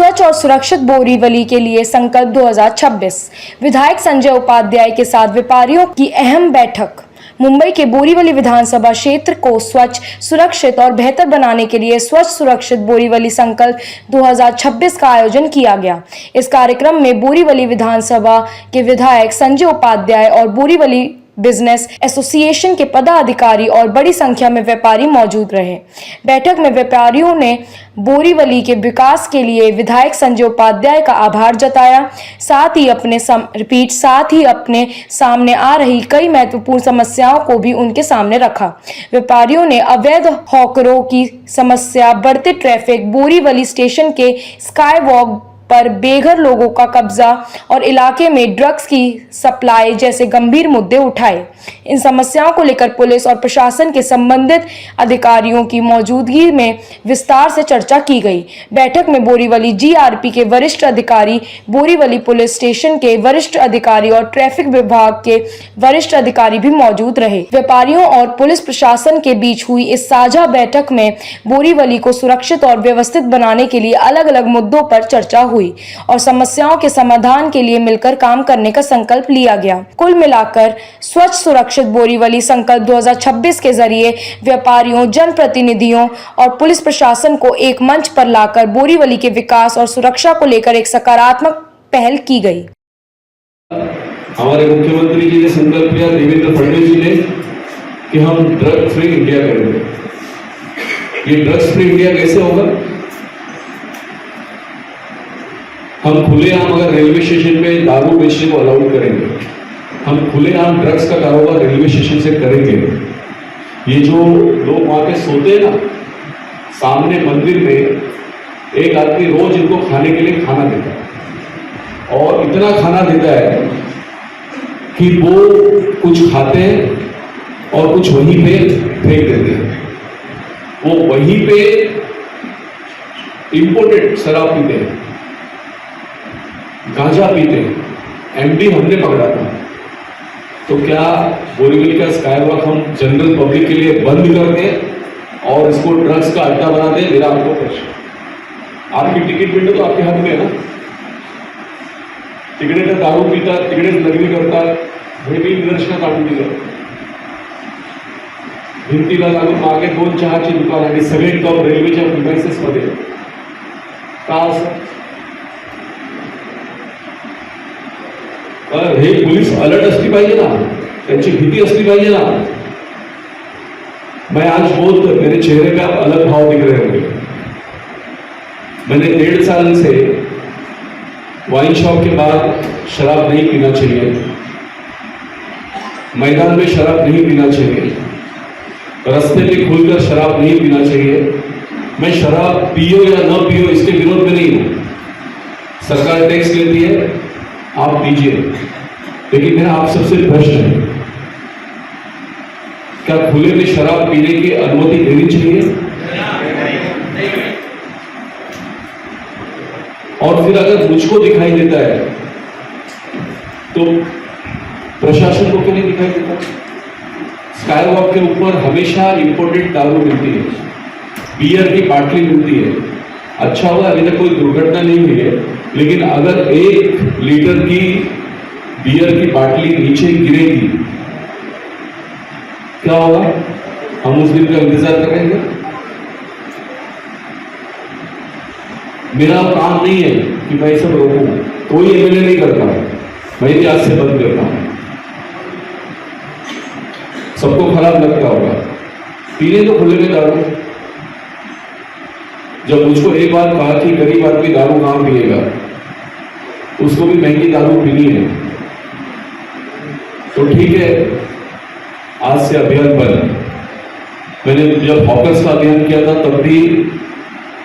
स्वच्छ और सुरक्षित बोरीवली के लिए संकल्प 2026। विधायक संजय उपाध्याय के साथ व्यापारियों की अहम बैठक। मुंबई के बोरीवली विधानसभा क्षेत्र को स्वच्छ, सुरक्षित और बेहतर बनाने के लिए स्वच्छ सुरक्षित बोरीवली संकल्प 2026 का आयोजन किया गया। इस कार्यक्रम में बोरीवली विधानसभा के विधायक संजय उपाध्याय और बोरीवली बिजनेस एसोसिएशन के पदाधिकारी और बड़ी संख्या में व्यापारी मौजूद रहे। बैठक में व्यापारियों ने बोरीवली के विकास के लिए विधायक संजय उपाध्याय का आभार जताया। साथ ही अपने सामने आ रही कई महत्वपूर्ण समस्याओं को भी उनके सामने रखा। व्यापारियों ने अवैध हॉकरों की समस्या, बढ़ते ट्रैफिक, बोरीवली स्टेशन के स्काई वॉक पर बेघर लोगों का कब्जा और इलाके में ड्रग्स की सप्लाई जैसे गंभीर मुद्दे उठाए। इन समस्याओं को लेकर पुलिस और प्रशासन के संबंधित अधिकारियों की मौजूदगी में विस्तार से चर्चा की गई। बैठक में बोरीवली जीआरपी के वरिष्ठ अधिकारी, बोरीवली पुलिस स्टेशन के वरिष्ठ अधिकारी और ट्रैफिक विभाग के वरिष्ठ अधिकारी भी मौजूद रहे। व्यापारियों और पुलिस प्रशासन के बीच हुई इस साझा बैठक में बोरीवली को सुरक्षित और व्यवस्थित बनाने के लिए अलग अलग मुद्दों पर चर्चा हुई और समस्याओं के समाधान के लिए मिलकर काम करने का संकल्प लिया गया। कुल मिलाकर स्वच्छ सुरक्षित बोरीवली संकल्प 2026 के जरिए व्यापारियों, जनप्रतिनिधियों और पुलिस प्रशासन को एक मंच पर लाकर बोरीवली के विकास और सुरक्षा को लेकर एक सकारात्मक पहल की गई। हमारे मुख्यमंत्री जी ने संकल्प लिया, देवेंद्र फडणवीस जी ने, कि हम ड्रग फ्री इंडिया करेंगे। ये ड्रग्स फ्री इंडिया कैसे होगा? हम खुलेआम अगर रेलवे स्टेशन पे दारू बेचने को अलाउड करेंगे, हम खुलेआम ड्रग्स का कारोबार रेलवे स्टेशन से करेंगे। ये जो लोग वहां पे सोते हैं ना, सामने मंदिर में एक आदमी रोज इनको खाने के लिए खाना देता है और इतना खाना देता है कि वो कुछ खाते हैं और कुछ वहीं पे फेंक देते हैं। वो वहीं पे इंपोर्टेड शराब पीते हैं, गांजा पीते हैं। एमडी हमने पकड़ा था। तो क्या बोरीवली का स्काई वॉक हम जनरल पब्लिक के लिए बंद कर दें और इसको ड्रग्स का अड्डा बना दें? मेरा आपको प्रश्न। आपकी टिकट विंडो तो आपके हाथ में है ना। तिकडे दारू पीता, तिकडे लग्न करतात, हे बी निदर्शनात काढून दिलं। भिंतीला लागून मागे 2 चहाची दुकान आणि सगळे टॉप रेल्वेच्या प्रिमाइसेस मध्ये का असं? हे पुलिस अलर्ट असली पाहिजे ना, त्यांची भीती असली पाहिजे ना। मैं आज बहुत मेरे चेहरे पे अलग भाव दिख रहे होंगे। मैंने 1.5 साल से वाइन शॉप के बाद शराब नहीं पीना चाहिए, मैदान में शराब नहीं पीना चाहिए, रास्ते पे खुलकर शराब नहीं पीना चाहिए। मैं शराब पियो या न पियो इसके विरोध में नहीं हूं। सरकार टैक्स लेती है, आप दीजिए, लेकिन मेरा आप सबसे प्रश्न है, क्या खुले में शराब पीने की अनुमति देनी चाहिए? और फिर अगर मुझको दिखाई देता है तो प्रशासन को क्यों नहीं दिखाई देता? स्काई वॉक के ऊपर हमेशा इंपोर्टेड दारू मिलती है, बियर की बाटली मिलती है। अच्छा हुआ अभी तक कोई दुर्घटना नहीं हुई है, लेकिन अगर 1 लीटर की बियर की बाटली नीचे गिरेगी क्या होगा? हम उस दिन का इंतजार करेंगे? मेरा काम नहीं है कि मैं सब रोकूं, कोई एमएलए नहीं करता, मैं भी आज से बंद करता हूं। सबको खराब लगता होगा, पीने तो खुले में दारू। जब मुझको एक बार कहा कि गरीब आदमी दारू कहां पिएगा, उसको भी महंगी दारू पीनी है, तो ठीक है, आज से अभियान बंद। मैंने जब हॉकर्स का अभियान किया था तब भी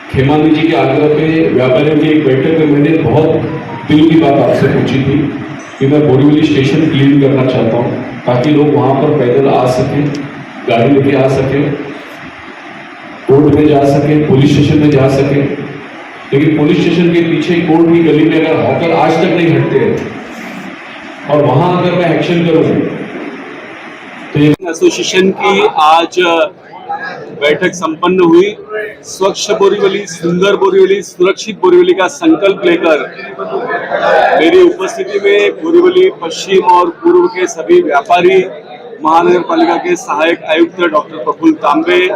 खेमानी जी के आग्रह पे व्यापारियों की एक बैठक में मैंने बहुत दिल की बात आपसे पूछी थी कि मैं बोरीवली स्टेशन क्लीन करना चाहता हूँ, ताकि लोग वहां पर पैदल आ सकें, गाड़ी लेके आ सकें, कोर्ट में जा सके, पुलिस स्टेशन में जा सके। लेकिन पुलिस स्टेशन के पीछे कोर्ट की गली में अगर हॉकर आज तक नहीं हटते हैं और वहां अगर मैं एक्शन करूं तो ये एसोसिएशन की आज बैठक संपन्न हुई। स्वच्छ बोरीवली, सुंदर बोरीवली, सुरक्षित बोरीवली का संकल्प लेकर मेरी उपस्थिति में बोरीवली पश्चिम और पूर्व के सभी व्यापारी, महानगर पालिका के सहायक आयुक्त डॉक्टर प्रफुल्ल तांबे,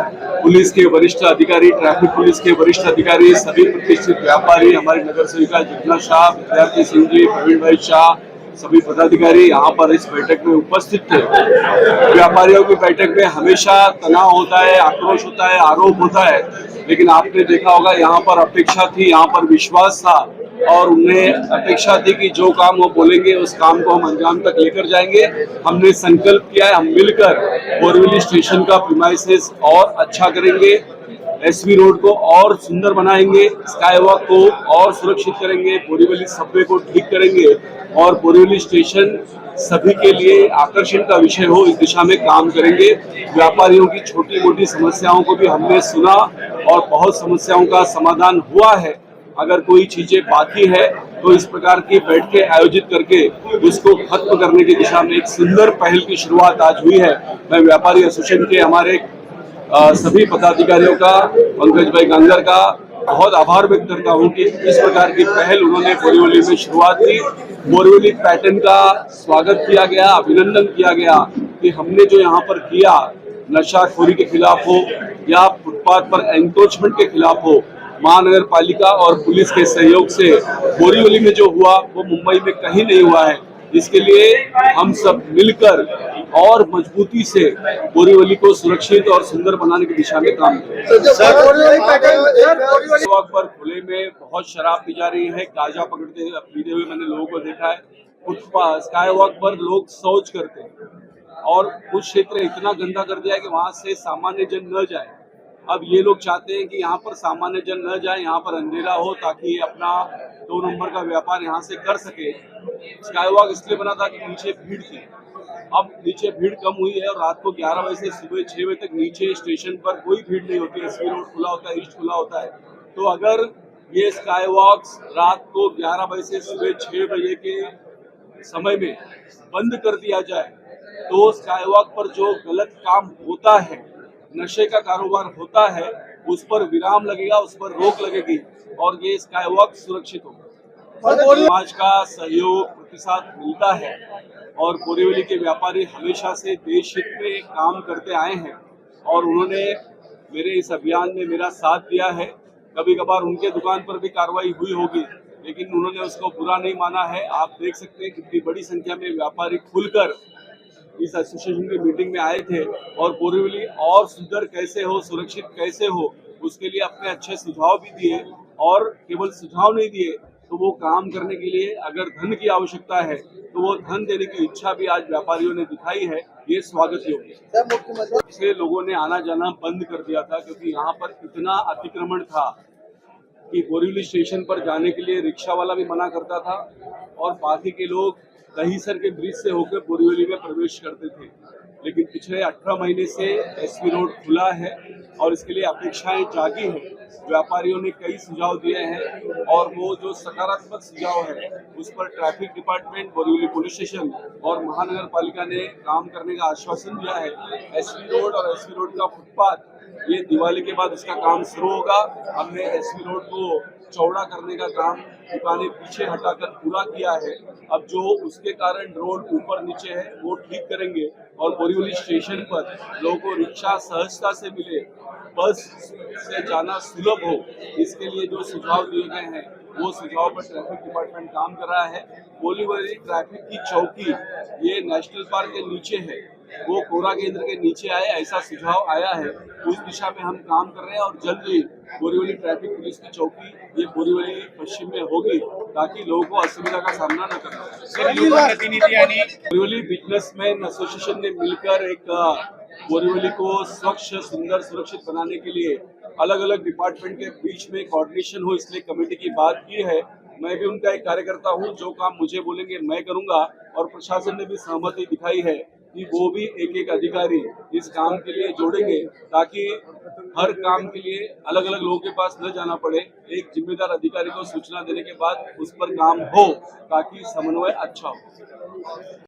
पुलिस के वरिष्ठ अधिकारी, ट्रैफिक पुलिस के वरिष्ठ अधिकारी, सभी प्रतिष्ठित व्यापारी, हमारी नगर सेविका जितना शाह, विद्यार्थी सिंह जी, प्रवीण भाई शाह, सभी पदाधिकारी यहाँ पर इस बैठक में उपस्थित थे। व्यापारियों की बैठक में हमेशा तनाव होता है, आक्रोश होता है, आरोप होता है, लेकिन आपने देखा होगा यहाँ पर अपेक्षा थी, यहाँ पर विश्वास था और उन्हें अपेक्षा थी कि जो काम वो बोलेंगे उस काम को हम अंजाम तक लेकर जाएंगे। हमने संकल्प किया है, हम मिलकर बोरीवली स्टेशन का प्रीमाइसेस और अच्छा करेंगे, एसवी रोड को और सुंदर बनाएंगे, स्काई वॉक को और सुरक्षित करेंगे, बोरीवली सबवे को ठीक करेंगे और बोरीवली स्टेशन सभी के लिए आकर्षण का विषय हो, इस दिशा में काम करेंगे। व्यापारियों की छोटी मोटी समस्याओं को भी हमने सुना और बहुत समस्याओं का समाधान हुआ है। अगर कोई चीजें बाकी है तो इस प्रकार की बैठकें आयोजित करके उसको खत्म करने की दिशा में एक सुंदर पहल की शुरुआत आज हुई है। मैं व्यापारी एसोसिएशन के हमारे सभी पदाधिकारियों का, पंकज भाई गांगर का बहुत आभार व्यक्त करता हूं कि इस प्रकार की पहल उन्होंने बोरीवली में शुरुआत की। बोरीवली पैटर्न का स्वागत किया गया, अभिनंदन किया गया कि हमने जो यहाँ पर किया, नशाखोरी के खिलाफ हो या फुटपाथ पर एंक्रोचमेंट के खिलाफ हो, महानगर पालिका और पुलिस के सहयोग से बोरीवली में जो हुआ वो मुंबई में कहीं नहीं हुआ है। इसके लिए हम सब मिलकर और मजबूती से बोरीवली को सुरक्षित और सुंदर बनाने की दिशा में काम करें। वॉक पर खुले में बहुत शराब पी जा रही है, गांजा पीते हुए मैंने लोगों को देखा है। फुटपाथ, स्काई वॉक पर लोग शौच करते हैं और कुछ क्षेत्र इतना गंदा कर दिया है कि वहां से सामान्य जन न जाए। अब ये लोग चाहते हैं कि यहाँ पर सामान्य जन न जाए, यहाँ पर अंधेरा हो ताकि अपना 2 नंबर का व्यापार यहाँ से कर सके। स्काई वॉक इसलिए बना था कि नीचे भीड़ थी, अब नीचे भीड़ कम हुई है और रात को 11 बजे से सुबह 6 बजे तक नीचे स्टेशन पर कोई भीड़ नहीं होती है। एसवी रोड खुला होता है, ईस्ट खुला होता है। तो अगर ये स्काई वॉक्स रात को 11 बजे से सुबह 6 बजे के समय में बंद कर दिया जाए तो स्काई वॉक पर जो गलत काम होता है, नशे का कारोबार होता है, उस पर विराम लगेगा, उस पर रोक लगेगी और ये स्काई वॉक सुरक्षित होगा। समाज का सहयोग प्रतिसाद मिलता है और बोरीवली के व्यापारी हमेशा से देश हित में काम करते आए हैं और उन्होंने मेरे इस अभियान में मेरा साथ दिया है। कभी कभार उनके दुकान पर भी कार्रवाई हुई होगी, लेकिन उन्होंने उसको बुरा नहीं माना है। आप देख सकते हैं कितनी बड़ी संख्या में व्यापारी खुलकर इस एसोसिएशन की मीटिंग में आए थे और बोरीवली और सुंदर कैसे हो, सुरक्षित कैसे हो, उसके लिए अपने अच्छे सुझाव भी दिए और केवल सुझाव नहीं दिए तो वो काम करने के लिए अगर धन की आवश्यकता है तो वो धन देने की इच्छा भी आज व्यापारियों ने दिखाई है। ये स्वागत योग्य है। इसलिए लोगों ने आना जाना बंद कर दिया था क्योंकि यहाँ पर इतना अतिक्रमण था कि बोरीवली स्टेशन पर जाने के लिए रिक्शा वाला भी मना करता था और बाकी के लोग दहीसर के ब्रिज से होकर बोरीवली में प्रवेश करते थे। लेकिन पिछले 18 महीने से एसवी रोड खुला है और इसके लिए अपेक्षाएं जागी हैं। व्यापारियों ने कई सुझाव दिए हैं और वो जो सकारात्मक सुझाव है उस पर traffic department, Borivali police station और महानगर पालिका ने काम करने का आश्वासन दिया है। एसवी रोड और एसवी रोड का फुटपाथ ये दिवाली के बाद इसका काम शुरू होगा। हमने एसवी रोड को चौड़ा करने का काम दुकानें पीछे हटाकर पूरा किया है। अब जो उसके कारण रोड ऊपर नीचे है वो ठीक करेंगे और बोरीवली स्टेशन पर लोगों को रिक्शा सहजता से मिले, बस से जाना सुलभ हो, इसके लिए जो सुझाव दिए गए हैं वो सुझाव पर ट्रैफिक डिपार्टमेंट काम कर रहा है। बोरीवली ट्रैफिक की चौकी ये नेशनल पार्क के नीचे है, वो कोरा केंद्र के नीचे आए, ऐसा सुझाव आया है। उस दिशा में हम काम कर रहे हैं और जल्द ही बोरीवली ट्रैफिक पुलिस की चौकी ये बोरीवली पश्चिम में होगी ताकि लोगों को असुविधा का सामना न करना पड़े। बोरीवली बिजनेसमैन एसोसिएशन ने मिलकर एक बोरीवली को स्वच्छ, सुंदर, सुरक्षित बनाने के लिए अलग अलग डिपार्टमेंट के बीच में कोऑर्डिनेशन हो, इसलिए कमेटी की बात की है। मैं भी उनका एक कार्यकर्ता हूं, जो काम मुझे बोलेंगे मैं करूंगा और प्रशासन ने भी सहमति दिखाई है कि वो भी एक एक अधिकारी इस काम के लिए जोड़ेंगे ताकि हर काम के लिए अलग अलग लोगों के पास न जाना पड़े। एक जिम्मेदार अधिकारी को सूचना देने के बाद उस पर काम हो ताकि समन्वय अच्छा हो।